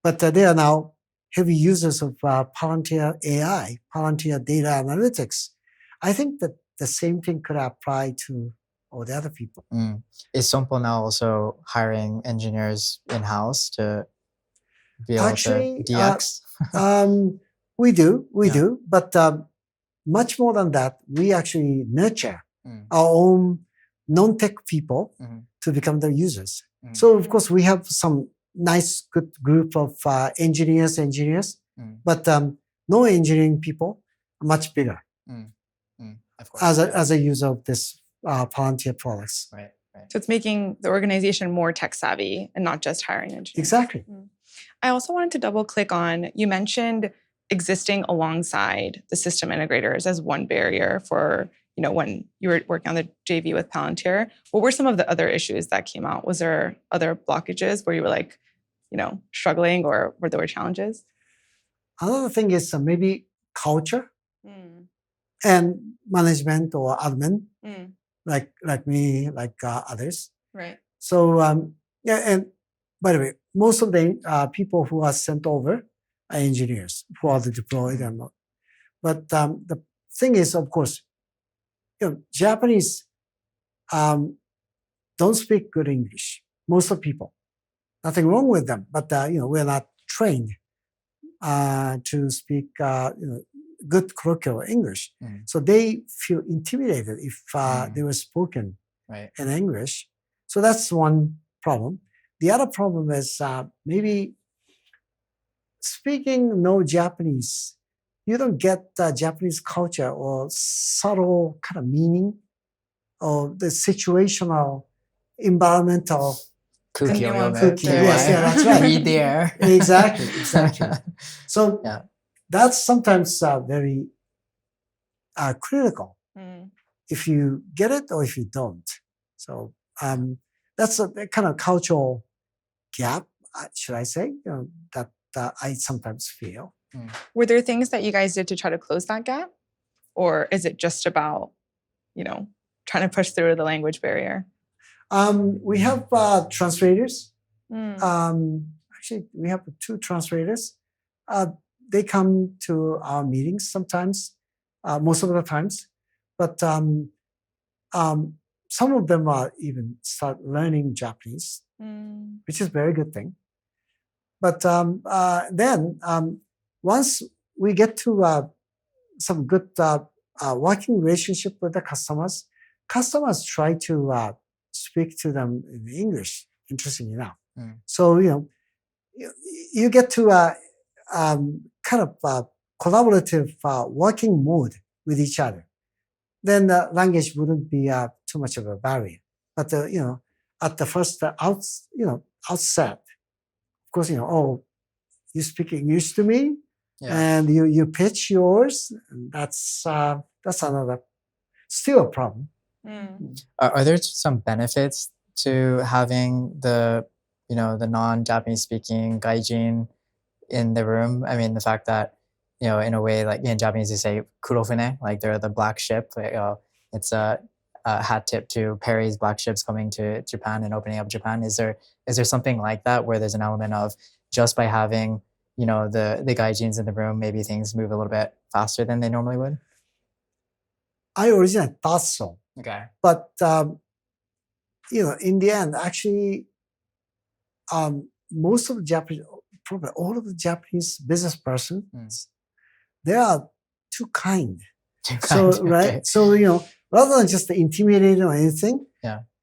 but they are now heavy users of Palantir AI, Palantir data analytics. I think that the same thing could apply to all the other people. Is SOMPO now also hiring engineers in-house to be able to DX? We do, but much more than that, we actually nurture our own non-tech people to become the users. So of course we have some nice, good group of engineers, but no engineering people, much bigger. Of course, as a user of this Palantir products. Right. So it's making the organization more tech savvy and not just hiring engineers. Exactly. I also wanted to double click on, you mentioned existing alongside the system integrators as one barrier for, when you were working on the JV with Palantir. What were some of the other issues that came out? Was there other blockages where you were struggling or where there were challenges? Another thing is maybe culture and management or admin, like me, like others. Right. So, and by the way, most of the people who are sent over are engineers who are deployed and not. But the thing is, of course, Japanese don't speak good English. Most of people, nothing wrong with them, but we're not trained to speak good colloquial English. So they feel intimidated if they were spoken in English. So that's one problem. The other problem is maybe speaking no Japanese, you don't get the Japanese culture or subtle kind of meaning or the situational, environmental cookie. Yes, that's right. Read the air. Exactly. So that's sometimes very critical if you get it or if you don't. So that's a kind of cultural gap, should I say, that I sometimes feel. Were there things that you guys did to try to close that gap? Or is it just about, trying to push through the language barrier? We have translators. Actually, we have 2 translators. They come to our meetings sometimes, most of the times. But some of them are even start learning Japanese, which is a very good thing. But then once we get to some good working relationship with the customers try to speak to them in English, interesting enough. So, you get to kind of collaborative working mode with each other. Then the language wouldn't be too much of a barrier. But, at the first outset, of course, you speak English to me and you pitch yours. And that's another, still a problem. Are there some benefits to having the non-Japanese speaking gaijin in the room? I mean, the fact that, in a way, like in Japanese, they say kurofune, like they're the black ship. It's a hat tip to Perry's black ships coming to Japan and opening up Japan. Is there something like that where there's an element of just by having, the gaijins in the room, maybe things move a little bit faster than they normally would? I originally thought so. Okay. But, in the end, actually, most of the Japanese, probably all of the Japanese business persons, they are too kind. Right? Okay. So, rather than just intimidating or anything,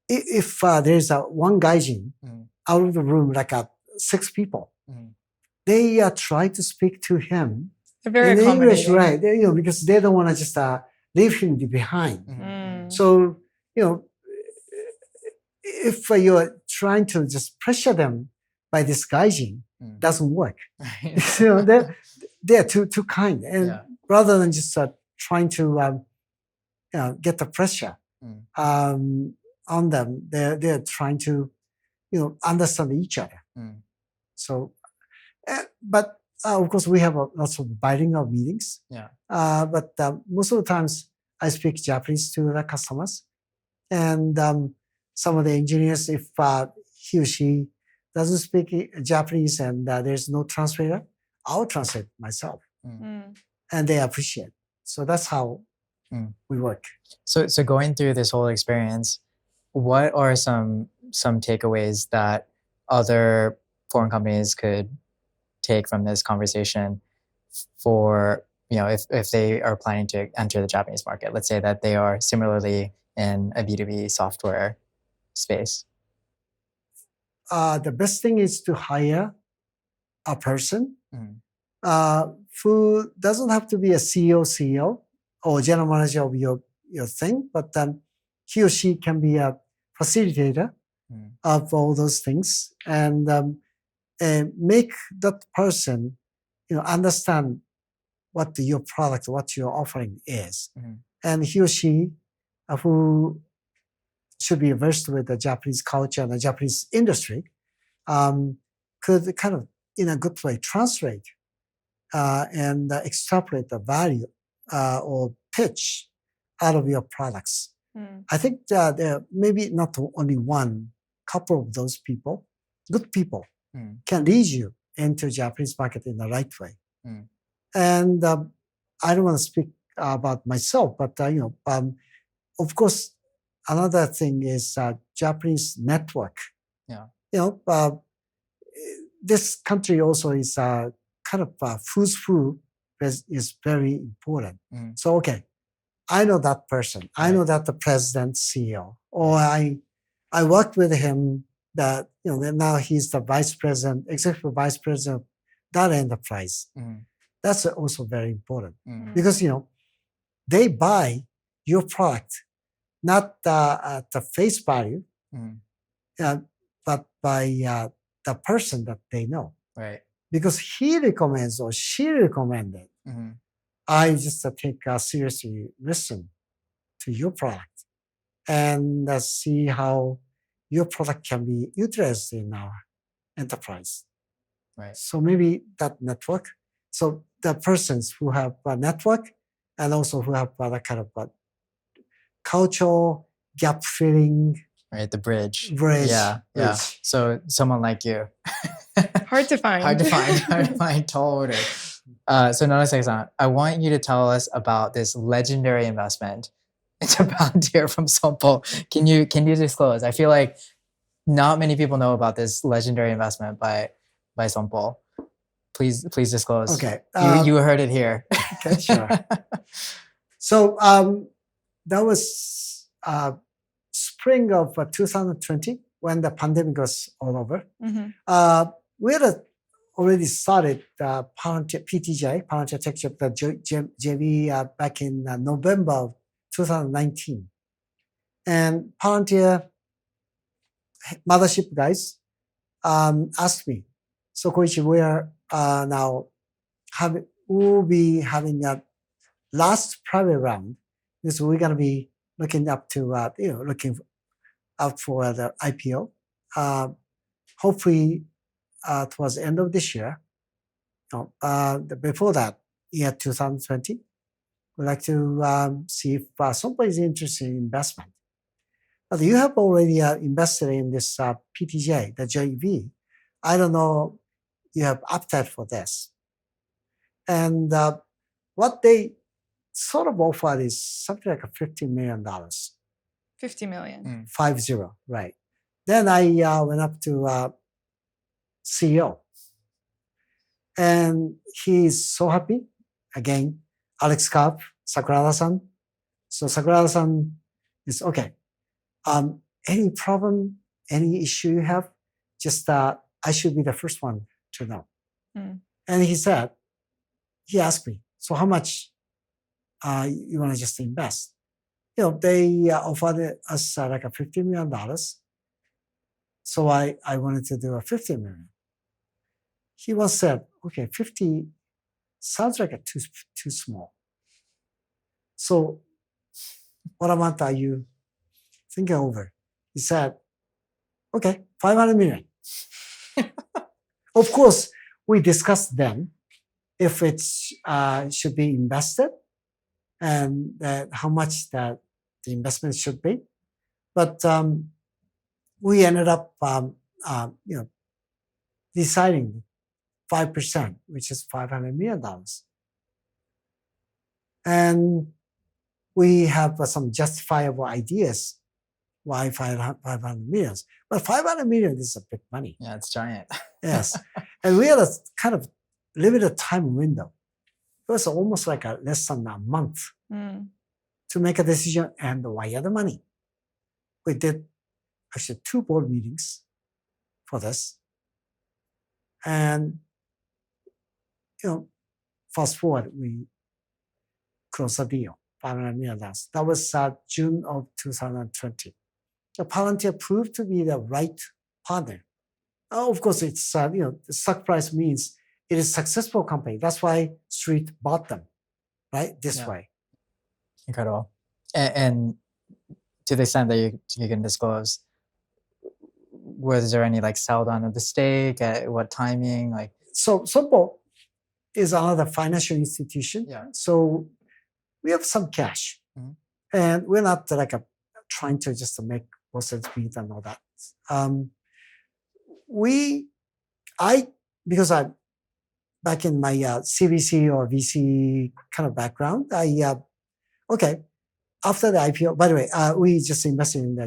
if there's one gaijin out of the room, like 6 people, they try to speak to him They're very in English, accommodating. right? Because they don't want to just leave him behind. So if you're trying to just pressure them by disguising, doesn't work. They're too kind, and rather than just trying to get the pressure on them, they're trying to understand each other. So, but of course we have lots of bilingual meetings. But most of the times I speak Japanese to the customers, and some of the engineers, if he or she doesn't speak Japanese and there's no translator, I'll translate myself, and they appreciate. So that's how we work. So going through this whole experience, what are some takeaways that other foreign companies could take from this conversation for, if they are planning to enter the Japanese market? Let's say that they are similarly in a B2B software space. The best thing is to hire a person who doesn't have to be a CEO or general manager of your thing, but he or she can be a facilitator of all those things, and make that person understand what your product, what your offering is. And he or she who should be versed with the Japanese culture and the Japanese industry could kind of, in a good way, translate and extrapolate the value or pitch out of your products. I think there may be not only one, couple of those people, good people, can lead you into Japanese market in the right way. And I don't want to speak about myself, but of course, another thing is Japanese network. This country also is kind of who's who is very important. So okay, I know that person. I know that the president, CEO, or I worked with him. That now he's the vice president, executive vice president of that enterprise. That's also very important because they buy your product not at the face value, but by the person that they know. Right. Because he recommends or she recommended. I just take a seriously listen to your product and see how your product can be utilized in our enterprise. Right. So maybe that network. So the persons who have a network and also who have that kind of cultural gap filling. Right, the bridge. Yeah. So someone like you. Hard to find. Hard to find. Tall order. So Narasaki-san, I want you to tell us about this legendary investment into Palantir from SOMPO. Can you disclose? I feel like not many people know about this legendary investment by SOMPO. Please disclose. Okay. You heard it here. Okay, sure. So that was spring of 2020 when the pandemic was all over. We had already started Palantir PTJ, Palantir Tech JV back in November of 2019. And Palantir mothership guys asked me, so Koichi, we are now we'll be having a last private round. So we're going to be looking up to, looking out for the IPO. Hopefully towards the end of this year. Before that, year 2020, we'd like to see if somebody is interested in investment. But you have already invested in this PTJ, the JV. I don't know, you have appetite for this. And what they sort of offered is something like $50 million. 50 million. 50, right. Then I went up to CEO. And he's so happy. Again, Alex Karp, Sakurada-san. So Sakurada-san is, okay, any problem, any issue you have, just I should be the first one to know. And he said, he asked me, so how much you want to just invest? They offered us like a $50 million. So I wanted to do a $50 million. He once said, okay, 50 sounds like too small. So what amount are you thinking over? He said, okay, 500 million. Of course, we discussed then if it should be invested and how much that the investment should be. But we ended up deciding 5%, which is $500 million. And we have some justifiable ideas why 500 million. But 500 million is a big money. Yeah, it's giant. Yes. And we had a kind of limited time window. It was almost like less than a month to make a decision and wire the money. We did actually 2 board meetings for this. And, fast forward, we closed the deal, $500 million. That was June of 2020. Palantir proved to be the right partner. Of course, it's, the stock price means it is a successful company. That's why Street bought them, right? This way. Incredible. And to the extent that you can disclose, was there any sell down of the stake? At what timing? So SOMPO is another financial institution. Yeah. So we have some cash, and we're not trying to just make most of meet and all that. Because I'm back in my CVC or VC kind of background, after the IPO, by the way, we just invested in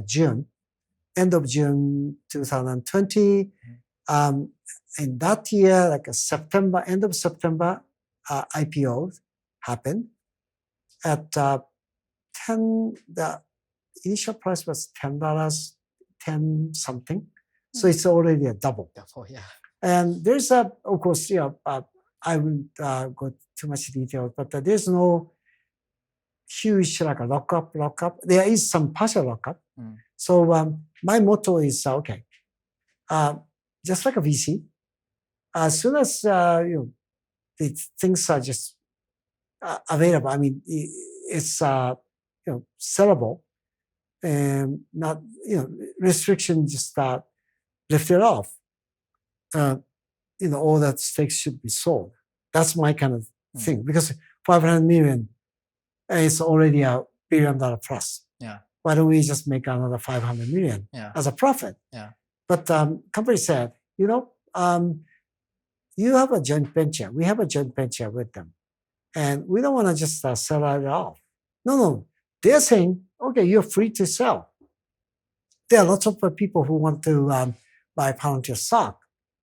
end of June 2020. In that year, end of September, IPO happened at the initial price was $10, 10 something. So it's already a double. Yeah. And there's of course, I wouldn't go too much detail, but there's no huge lockup. There is some partial lockup. So my motto is, just like a VC, as soon as the things are just available, I mean, it's sellable, and not restriction just lifted off. All that stakes should be sold. That's my kind of thing, because 500 million is already $1 billion plus. Yeah. Why don't we just make another 500 million as a profit? Yeah. But company said, you have a joint venture. We have a joint venture with them, and we don't want to just sell it off. No. They're saying, okay, you're free to sell. There are lots of people who want to buy Palantir stock.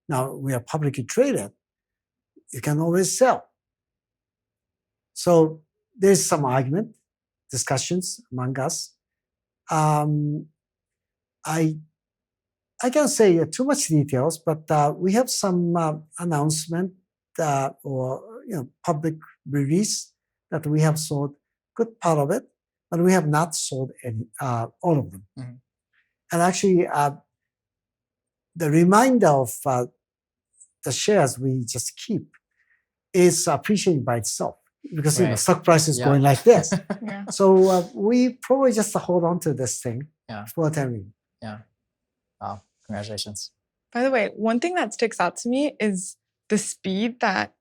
Now we are publicly traded. You can always sell. So there's some argument, discussions among us. I can't say too much details, but we have some announcement or public release that we have sold good part of it, but we have not sold all of them. And actually, the remainder of the shares we just keep is appreciating by itself, because stock price is going like this. So we probably just hold on to this thing for the time being. Yeah. Wow. Congratulations. By the way, one thing that sticks out to me is the speed that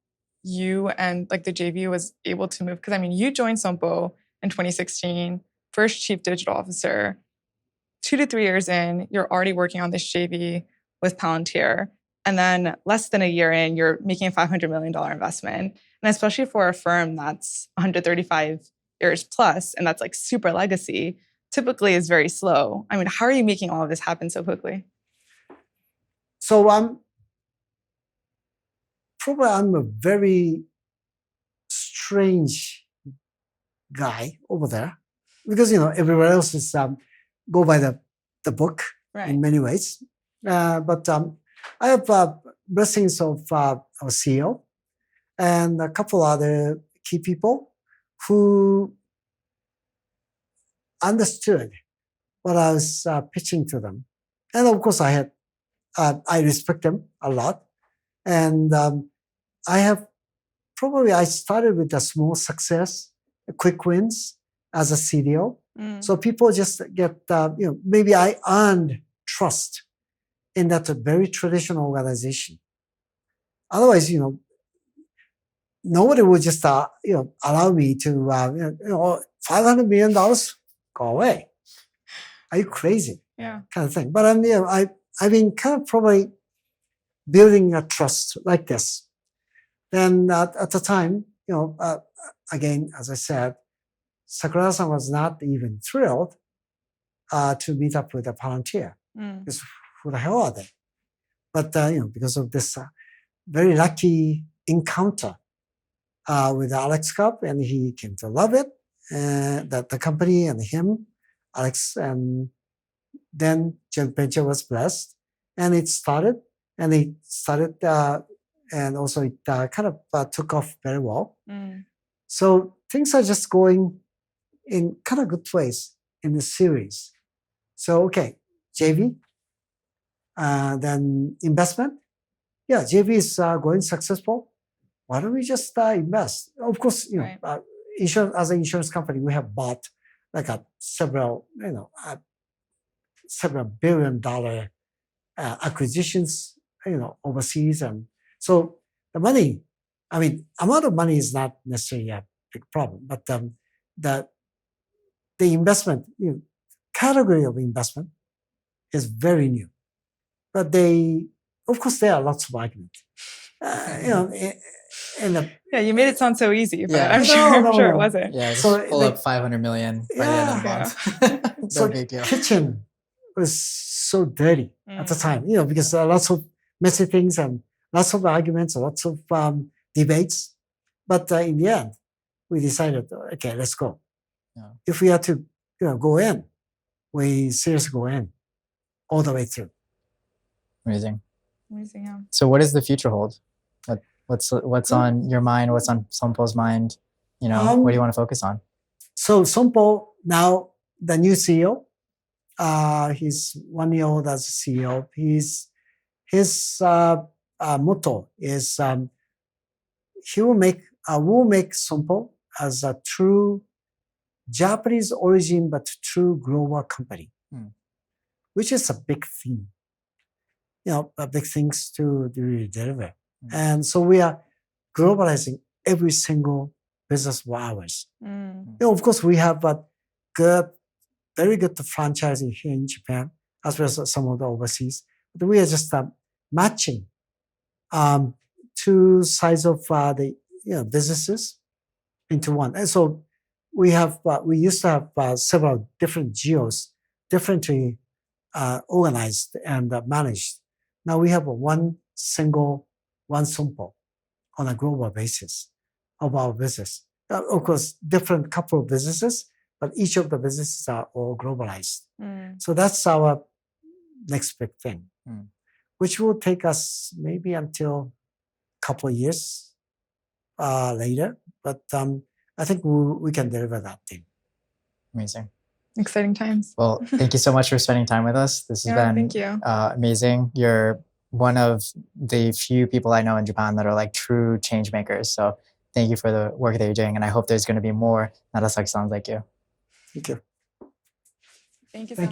you and the JV was able to move. Because you joined SOMPO in 2016, first chief digital officer. 2 to 3 years in, you're already working on this JV with Palantir. And then less than a year in, you're making a $500 million investment. And especially for a firm that's 135 years plus, and that's super legacy, typically is very slow. How are you making all of this happen so quickly? So I'm a very strange guy over there, because everywhere else is go by the book in many ways. But I have blessings of our CEO, and a couple other key people who understood what I was pitching to them. And of course, I respect them a lot. And I started with a small success, quick wins as a CDO. So people just get, maybe I earned trust in that very traditional organization. Otherwise, nobody would just, allow me to, $500 million, go away. Are you crazy? Yeah. Kind of thing. But I've been kind of probably building a trust like this. Then at the time, again, as I said, Sakurada-san was not even thrilled to meet up with the Palantir. Because who the hell are they? But because of this very lucky encounter with Alex Karp, and he came to love it, that the company and him, Alex, and then joint venture was blessed, and it started, and also it kind of took off very well. So things are just going in kind of good place in the series. So okay, JV, then investment. Yeah, JV is going successful. Why don't we just invest? Of course, insurance, as an insurance company, we have bought like several billion-dollar acquisitions, overseas, and so the money. I mean, amount of money is not necessarily a big problem, but the investment category of investment is very new. But of course, there are lots of arguments. Yeah, you made it sound so easy, but Yeah. I'm sure it wasn't. Yeah, just So, pull up 500 million by the end of the month. So No big deal. kitchen was so dirty at the time, because there are lots of messy things and lots of arguments, lots of debates. But in the end, we decided, okay, let's go. Yeah. If we had to, go in, we seriously go in all the way through. Amazing. Yeah. So what does the future hold? What's on your mind? What's on SOMPO's mind? What do you want to focus on? So SOMPO, now the new CEO, he's 1 year old as CEO. His motto is we'll make SOMPO as a true Japanese origin but true global company, which is a big theme. Big things to really deliver. And so we are globalizing every single business of ours. Of course, we have a very good franchising here in Japan, as well as some of the overseas. But we are just matching two sides of the businesses into one. And so we used to have several different geos, differently organized and managed. Now we have one SOMPO on a global basis of our business. Of course, different couple of businesses, but each of the businesses are all globalized. So that's our next big thing, which will take us maybe until a couple of years later. But I think we can deliver that thing. Amazing. Exciting times. Well, thank you so much for spending time with us. This has been thank you. Amazing. You're one of the few people I know in Japan that are like true change makers. So thank you for the work that you're doing. And I hope there's going to be more Narasaki-sans like you. Thank you. Thank you so much.